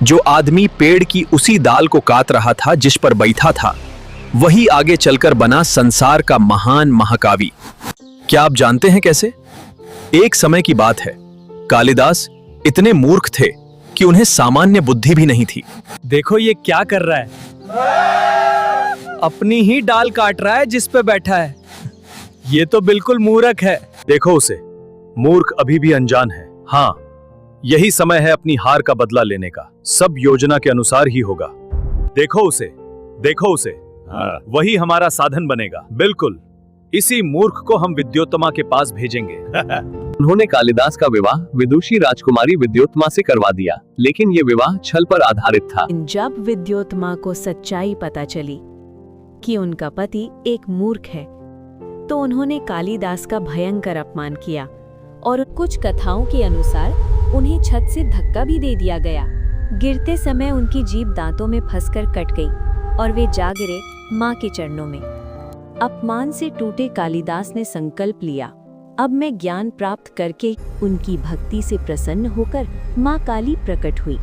जो आदमी पेड़ की उसी डाल को काट रहा था जिस पर बैठा था, वही आगे चलकर बना संसार का महान महाकाव्य। क्या आप जानते हैं कैसे? एक समय की बात है, कालिदास इतने मूर्ख थे कि उन्हें सामान्य बुद्धि भी नहीं थी। देखो ये क्या कर रहा है, अपनी ही डाल काट रहा है जिस पे बैठा है। ये तो बिल्कुल मूर्ख है। देखो उसे, मूर्ख अभी भी अनजान है। हाँ, यही समय है अपनी हार का बदला लेने का। सब योजना के अनुसार ही होगा। देखो उसे, देखो उसे। वही हमारा साधन बनेगा। बिल्कुल, इसी मूर्ख को हम विद्योत्तमा के पास भेजेंगे। उन्होंने कालिदास का विवाह विदुषी राजकुमारी विद्योत्तमा से करवा दिया, लेकिन ये विवाह छल पर आधारित था। जब विद्योत्तमा को सच्चाई पता चली कि उनका पति एक मूर्ख है, तो उन्होंने कालिदास का भयंकर अपमान किया और कुछ कथाओं के अनुसार उन्हें छत से धक्का भी दे दिया गया। गिरते समय उनकी जीभ दांतों में फंसकर कट गई और वे जा गिरे माँ के चरणों में। अपमान से टूटे कालिदास ने संकल्प लिया, अब मैं ज्ञान प्राप्त करके उनकी भक्ति से प्रसन्न होकर माँ काली प्रकट हुई।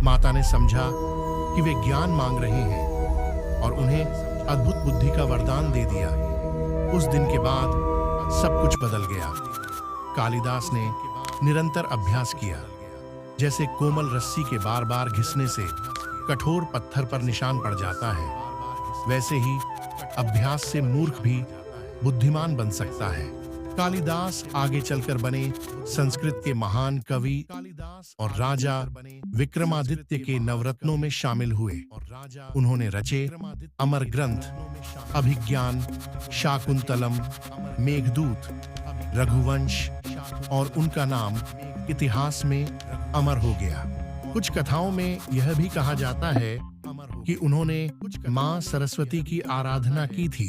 माता ने समझा कि वे ज्ञान मांग रहे हैं और उन्हें अद्भुत बुद्धि का वरदान दे दिया। उस दिन के बाद सब कुछ बदल गया। कालिदास ने निरंतर अभ्यास किया। जैसे कोमल रस्सी के बार बार घिसने से कठोर पत्थर पर निशान पड़ जाता है, वैसे ही अभ्यास से मूर्ख भी बुद्धिमान बन सकता है। कालिदास आगे चलकर बने संस्कृत के महान कवि और राजा विक्रमादित्य के नवरत्नों में शामिल हुए। उन्होंने रचे अमर ग्रंथ अभिज्ञान, शाकुंतलम, मेघदूत, रघुवंश और उनका नाम इतिहास में अमर हो गया। कुछ कथाओं में यह भी कहा जाता है कि उन्होंने मां सरस्वती की आराधना की थी,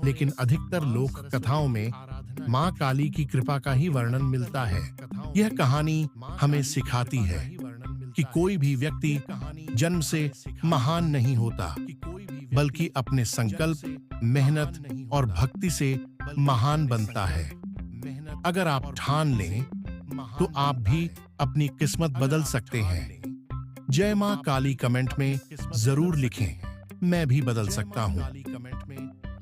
लेकिन अधिकतर लोक कथाओं में मां काली की कृपा का ही वर्णन मिलता है। यह कहानी हमें सिखाती है कि कोई भी व्यक्ति जन्म से महान नहीं होता, बल्कि अपने संकल्प, मेहनत और भक्ति से महान बनता है। अगर आप ठान लें तो आप भी अपनी किस्मत बदल सकते हैं। जय मां काली कमेंट में जरूर लिखें, मैं भी बदल सकता हूं।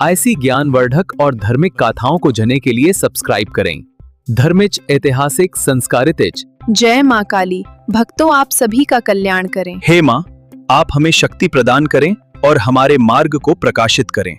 ऐसी ज्ञानवर्धक और धार्मिक गाथाओं को जानने के लिए सब्सक्राइब करें। धर्मिच, ऐतिहासिक, संस्कारित। जय मां काली। भक्तों, आप सभी का कल्याण करें। हे मां, आप हमें शक्ति प्रदान करें और हमारे मार्ग को प्रकाशित करें।